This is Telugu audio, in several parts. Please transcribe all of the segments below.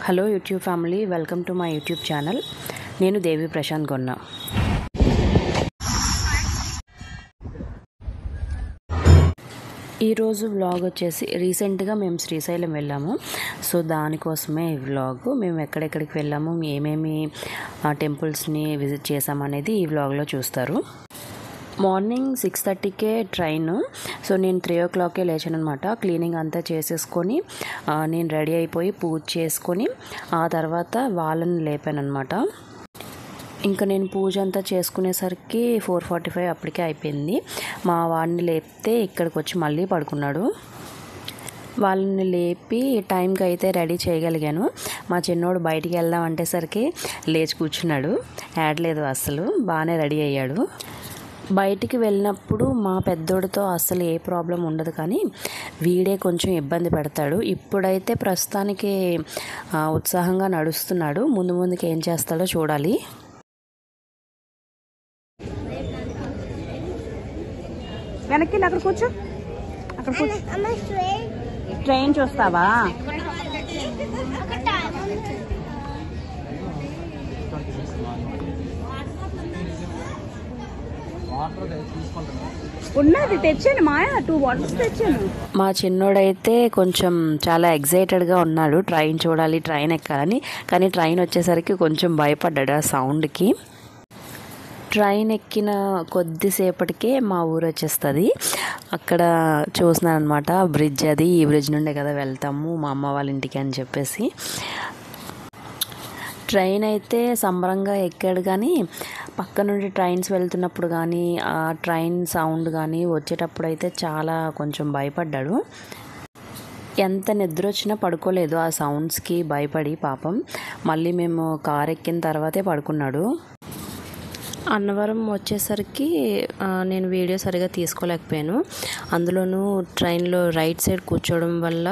Hello YouTube family, welcome to my YouTube channel. నేను దేవి ప్రశాంత్ గొన్న. ఈరోజు వ్లాగ్ వచ్చేసి రీసెంట్గా మేము శ్రీశైలం వెళ్ళాము. సో దానికోసమే ఈ వ్లాగ్. మేము ఎక్కడెక్కడికి వెళ్ళాము, ఏమేమి టెంపుల్స్ని విజిట్ చేసామనేది ఈ వ్లాగ్లో చూస్తారు. Morning 6:30కే train. సో నేను 3 o'clockకే లేచాను అనమాట. క్లీనింగ్ అంతా చేసేసుకొని నేను రెడీ అయిపోయి పూజ చేసుకొని ఆ తర్వాత వాళ్ళని లేపాను అనమాట. ఇంకా నేను పూజ అంతా చేసుకునేసరికి 4:45 అప్పటికే అయిపోయింది. మా వాడిని లేపితే ఇక్కడికి వచ్చి మళ్ళీ పడుకున్నాడు. వాళ్ళని లేపి టైంకి అయితే రెడీ చేయగలిగాను. మా చిన్నోడు బయటికి వెళ్దాం అంటేసరికి లేచి కూర్చున్నాడు. యాడలేదు, అసలు బాగానే రెడీ అయ్యాడు. బయటికి వెళ్ళినప్పుడు మా పెద్దోడితో అస్సలు ఏ ప్రాబ్లం ఉండదు, కానీ వీడే కొంచెం ఇబ్బంది పెడతాడు. ఇప్పుడైతే ప్రస్తుతానికి ఉత్సాహంగా నడుస్తున్నాడు. ముందు ముందుకు ఏం చేస్తాడో చూడాలి. వెనక్కి అక్కడ కూర్చో, అక్కడ కూర్చో. ట్రైన్ చూస్తావా? ఉన్నది తెచ్చాను మాయా, 2 bottles తెచ్చాను. మా చిన్నోడైతే కొంచెం చాలా ఎగ్జైటెడ్గా ఉన్నాడు, ట్రైన్ చూడాలి, ట్రైన్ ఎక్కాలని. కానీ ట్రైన్ వచ్చేసరికి కొంచెం భయపడ్డాడు ఆ సౌండ్కి. ట్రైన్ ఎక్కిన కొద్దిసేపటికే మా ఊరు వచ్చేస్తుంది. అక్కడ చూస్తున్నాను అనమాట, బ్రిడ్జ్ అది. ఈ బ్రిడ్జ్ నుండే కదా వెళ్తాము మా అమ్మ వాళ్ళ ఇంటికి అని చెప్పేసి. ట్రైన్ అయితే సంబరంగా ఎక్కాడు, కానీ పక్క నుండి ట్రైన్స్ వెళ్తున్నప్పుడు కానీ ఆ ట్రైన్ సౌండ్ కానీ వచ్చేటప్పుడు అయితే చాలా కొంచెం భయపడ్డాడు. ఎంత నిద్ర వచ్చినా పడుకోలేదు ఆ సౌండ్స్కి భయపడి పాపం. మళ్ళీ మేము కార్ ఎక్కిన తర్వాతే పడుకున్నాడు. అన్నవరం వచ్చేసరికి నేను వీడియో సరిగా తీసుకోలేకపోయాను. అందులోనూ ట్రైన్లో రైట్ సైడ్ కూర్చోవడం వల్ల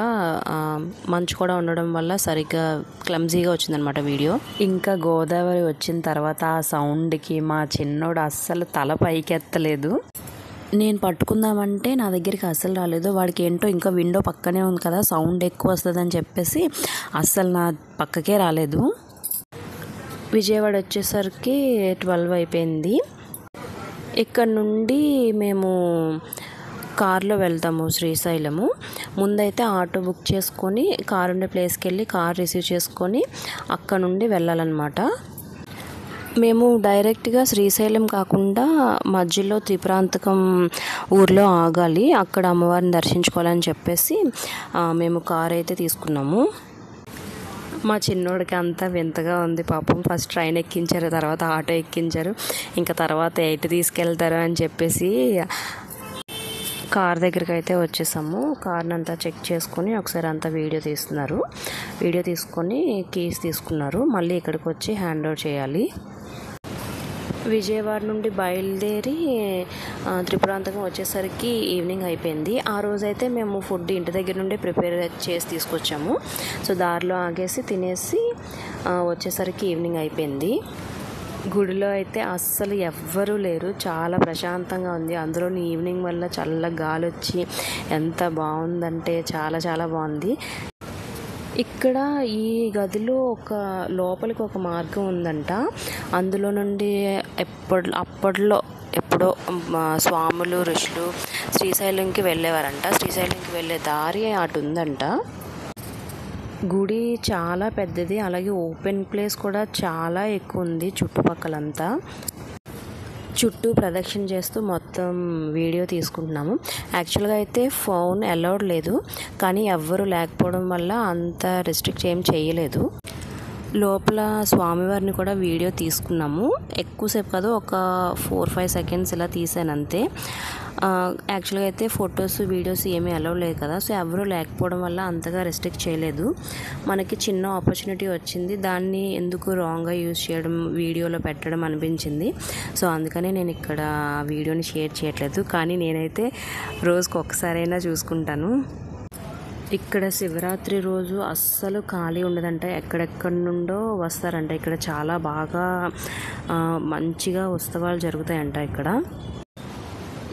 మంచు కూడా ఉండడం వల్ల సరిగ్గా క్లమ్జీగా వచ్చిందనమాట వీడియో. ఇంకా గోదావరి వచ్చిన తర్వాత ఆ సౌండ్కి మా చిన్నోడు అస్సలు తల పైకెత్తలేదు. నేను పట్టుకుందామంటే నా దగ్గరికి అస్సలు రాలేదు. వాడికి ఏంటో ఇంకా విండో పక్కనే ఉంది కదా, సౌండ్ ఎక్కువ వస్తుందని చెప్పేసి అస్సలు నా పక్కకే రాలేదు. విజయవాడ వచ్చేసరికి 12 అయిపోయింది. ఇక్కడ నుండి మేము కార్లో వెళ్తాము శ్రీశైలము. ముందైతే ఆటో బుక్ చేసుకొని కారు ఉండే ప్లేస్కి వెళ్ళి కార్ రిసీవ్ చేసుకొని అక్కడ నుండి వెళ్ళాలన్నమాట. మేము డైరెక్ట్గా శ్రీశైలం కాకుండా మధ్యలో త్రిపురాంతకం ఊర్లో ఆగాలి, అక్కడ అమ్మవారిని దర్శించుకోవాలని చెప్పేసి మేము కార్ అయితే తీసుకున్నాము. మా చిన్నోడికి అంతా వింతగా ఉంది పాపం. ఫస్ట్ ట్రైన్ ఎక్కించారు, తర్వాత ఆటో ఎక్కించారు, ఇంకా తర్వాత ఎయిట్ తీసుకెళ్తారు అని చెప్పేసి కార్ దగ్గరికి అయితే వచ్చేసాము. కార్ని అంతా చెక్ చేసుకొని ఒకసారి అంతా వీడియో తీస్తున్నారు. వీడియో తీసుకొని కీస్ తీసుకున్నారు. మళ్ళీ ఇక్కడికి వచ్చి హ్యాండ్ ఓవర్ చేయాలి. విజయవాడ నుండి బయలుదేరి త్రిపురాంతకం వచ్చేసరికి ఈవినింగ్ అయిపోయింది. ఆ రోజైతే మేము ఫుడ్ ఇంటి దగ్గర నుండి ప్రిపేర్ చేసి తీసుకొచ్చాము. సో దారిలో ఆగేసి తినేసి వచ్చేసరికి ఈవినింగ్ అయిపోయింది. గుడిలో అయితే అస్సలు ఎవ్వరూ లేరు, చాలా ప్రశాంతంగా ఉంది. అందులో ఈవినింగ్ వల్ల చల్ల గాలి వచ్చి ఎంత బాగుందంటే చాలా చాలా బాగుంది. ఇక్కడ ఈ గదిలో లోపలికి ఒక మార్గం ఉందంట. అందులో నుండి ఎప్పుడో స్వాములు ఋషులు శ్రీశైలంకి వెళ్ళేవారంట. శ్రీశైలంకి వెళ్ళే దారి అటు ఉందంట. గుడి చాలా పెద్దది, అలాగే ఓపెన్ ప్లేస్ కూడా చాలా ఎక్కువ ఉంది. చుట్టుపక్కలంతా చుట్టూ ప్రదక్షిణ చేస్తూ మొత్తం వీడియో తీసుకుంటున్నాము. యాక్చువల్గా అయితే ఫోన్ అలౌడ్ లేదు, కానీ ఎవ్వరూ లేకపోవడం వల్ల అంత రెస్ట్రిక్ట్ ఏం చేయలేదు. లోపల స్వామివారిని కూడా వీడియో తీసుకున్నాము. ఎక్కువసేపు కాదు, ఒక 4-5 seconds ఇలా తీసాను అంతే. యాక్చువల్గా అయితే ఫొటోస్ వీడియోస్ ఏమీ అలౌ లేదు కదా, సో ఎవరూ లేకపోవడం వల్ల అంతగా రెస్ట్రిక్ట్ చేయలేదు. మనకి చిన్న ఆపర్చునిటీ వచ్చింది, దాన్ని ఎందుకు రాంగ్గా యూజ్ చేయడం, వీడియోలో పెట్టడం అనిపించింది. సో అందుకనే నేను ఇక్కడ వీడియోని షేర్ చేయట్లేదు, కానీ నేనైతే రోజుకి ఒక్కసారైనా చూసుకుంటాను. ఇక్కడ శివరాత్రి రోజు అస్సలు ఖాళీ ఉండదంట, ఎక్కడెక్కడి నుండో వస్తారంట. ఇక్కడ చాలా బాగా మంచిగా ఉత్సవాలు జరుగుతాయంట ఇక్కడ.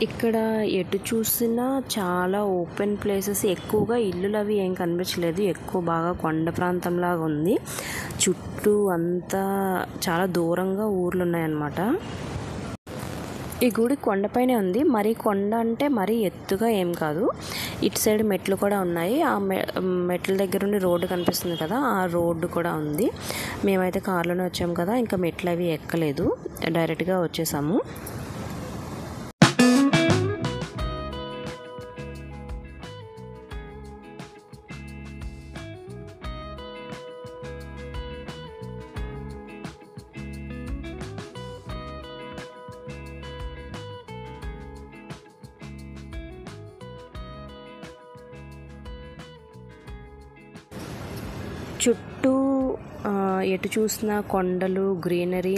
ఇక్కడ ఎటు చూసినా చాలా ఓపెన్ ప్లేసెస్, ఎక్కువగా ఇల్లులు అవి ఏం కనిపించలేదు, ఎక్కువ బాగా కొండ ప్రాంతంలాగా ఉంది. చుట్టూ అంతా చాలా దూరంగా ఊర్లు ఉన్నాయన్నమాట. ఈ గుడి కొండపైనే ఉంది, మరీ కొండ అంటే మరీ ఎత్తుగా ఏం కాదు. ఇటు సైడ్ మెట్లు కూడా ఉన్నాయి, ఆ మెట్ల దగ్గర నుండి రోడ్డు కనిపిస్తుంది కదా, ఆ రోడ్డు కూడా ఉంది. మేమైతే కార్లోనే వచ్చాము కదా, ఇంకా మెట్లు అవి ఎక్కలేదు, డైరెక్ట్గా వచ్చేసాము. చుట్టూ ఎటు చూసినా కొండలు, గ్రీనరీ,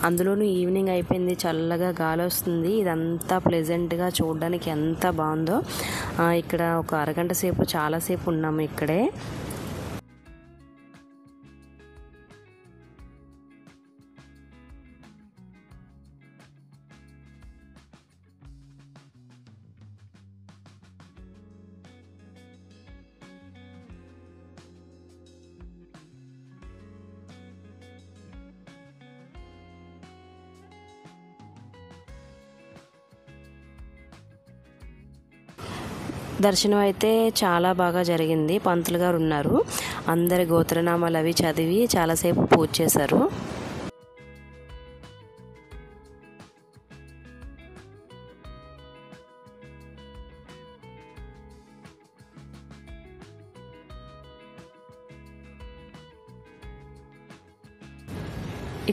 అందులోనూ ఈవినింగ్ అయిపోయింది, చల్లగా గాలి వస్తుంది. ఇదంతా ప్లెజెంట్గా చూడడానికి ఎంత బాగుందో. ఇక్కడ ఒక అరగంట సేపు చాలాసేపు ఉన్నాము ఇక్కడే. దర్శనం అయితే చాలా బాగా జరిగింది. పంతులు గారు ఉన్నారు, అందరి గోత్రనామాలు అవి చదివి చాలాసేపు పూజ చేశారు.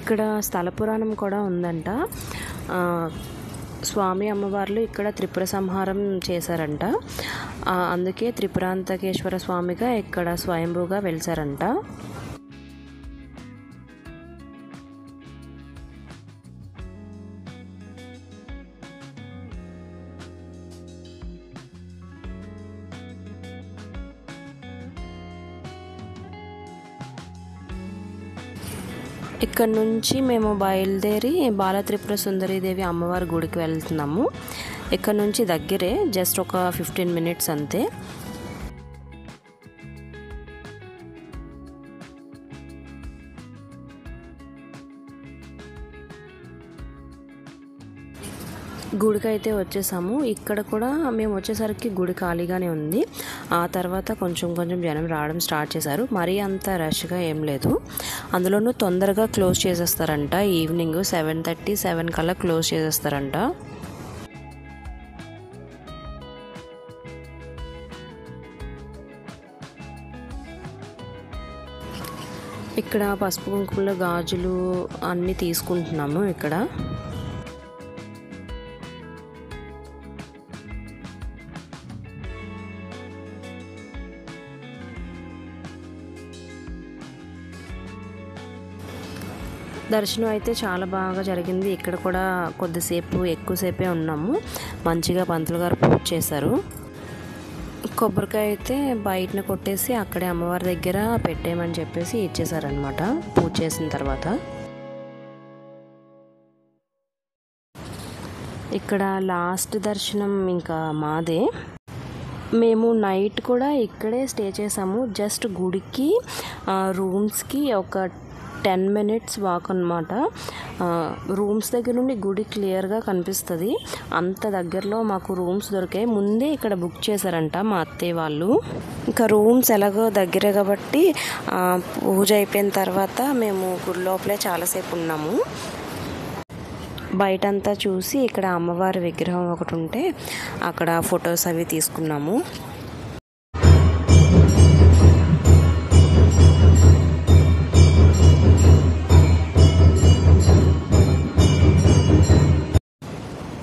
ఇక్కడ స్థల పురాణం కూడా ఉందంట. స్వామి అమ్మవార్లు ఇక్కడ త్రిపుర సంహారం చేశారంట, అందుకే త్రిపురాంతకేశ్వర స్వామిగా ఇక్కడ స్వయంభూగా వెలిసారంట. ఇక్కడ నుంచి మేము బయలుదేరి బాల త్రిపుర సుందరీదేవి అమ్మవారి గుడికి వెళ్తున్నాము. ఇక్కడ నుంచి దగ్గరే, జస్ట్ ఒక 15 minutes అంతే. గుడికి అయితే వచ్చేసాము. ఇక్కడ కూడా మేము వచ్చేసరికి గుడి ఖాళీగానే ఉంది. ఆ తర్వాత కొంచెం జనం రావడం స్టార్ట్ చేశారు. మరీ అంత రష్గా ఏం లేదు. అందులోనూ తొందరగా క్లోజ్ చేసేస్తారంట, ఈవినింగ్ 7:30, 7 కల్లా క్లోజ్ చేసేస్తారంట. ఇక్కడ పసుపు కుంకుమలు, గాజులు అన్నీ తీసుకుంటున్నాము. ఇక్కడ దర్శనం అయితే చాలా బాగా జరిగింది. ఇక్కడ కూడా కొద్దిసేపు ఎక్కువసేపే ఉన్నాము. మంచిగా పంతులు గారు పూజ చేశారు. కొబ్బరికాయ అయితే బయటన కొట్టేసి అక్కడే అమ్మవారి దగ్గర పెట్టేయమని చెప్పేసి ఇచ్చేసారనమాట పూజ చేసిన తర్వాత. ఇక్కడ లాస్ట్ దర్శనం ఇంకా మాదే. మేము నైట్ కూడా ఇక్కడే స్టే చేసాము. జస్ట్ గుడికి రూమ్స్కి ఒక 10 minutes వాక్ అనమాట. రూమ్స్ దగ్గర నుండి గుడి క్లియర్గా కనిపిస్తుంది. అంత దగ్గరలో మాకు రూమ్స్ దొరికాయి. ముందే ఇక్కడ బుక్ చేశారంట మా అత్తయ్య వాళ్ళు. ఇంకా రూమ్స్ ఎలాగో దగ్గరే కాబట్టి పూజ అయిపోయిన తర్వాత మేము గుడి లోపలే చాలాసేపు ఉన్నాము. బయటంతా చూసి ఇక్కడ అమ్మవారి విగ్రహం ఒకటి ఉంటే అక్కడ ఫొటోస్ అవి తీసుకున్నాము.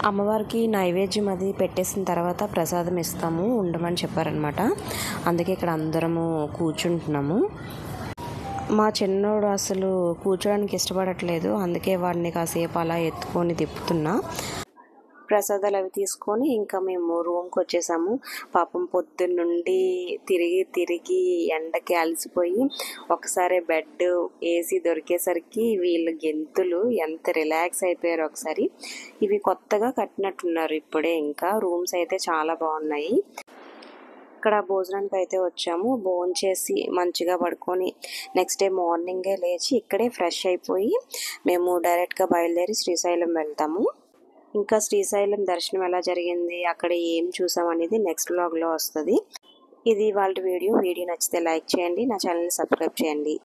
అమ్మవారికి నైవేద్యం అది పెట్టేసిన తర్వాత ప్రసాదం ఇస్తాము, ఉండమని చెప్పారనమాట. అందుకే ఇక్కడ అందరము కూర్చుంటున్నాము. మా చిన్నోడు అసలు కూర్చోడానికి ఇష్టపడట్లేదు, అందుకే వాడిని కాసేపు అలా ఎత్తుకొని తిప్పుతున్నా. ప్రసాదాలు అవి తీసుకొని ఇంకా మేము రూమ్కి వచ్చేసాము. పాపం పొద్దున్న నుండి తిరిగి ఎండకి అలసిపోయి ఒకసారి బెడ్ ఏసీ దొరికేసరికి వీళ్ళు గెంతులు ఎంత రిలాక్స్ అయిపోయారు. ఒకసారి ఇవి కొత్తగా కట్టినట్టున్నారు ఇప్పుడే. ఇంకా రూమ్స్ అయితే చాలా బాగున్నాయి. ఇక్కడ భోజనానికి అయితే వచ్చాము. భోంచేసి మంచిగా పడుకొని నెక్స్ట్ డే మార్నింగే లేచి ఇక్కడే ఫ్రెష్ అయిపోయి మేము డైరెక్ట్గా బయలుదేరి శ్రీశైలం వెళ్తాము. ఇంకా శ్రీశైలం దర్శనం ఎలా జరిగింది, అక్కడ ఏం చూసాం అనేది నెక్స్ట్ వ్లాగ్లో వస్తుంది. ఇది వాళ్ళ వీడియో నచ్చితే లైక్ చేయండి, నా ఛానల్ని సబ్స్క్రైబ్ చేయండి.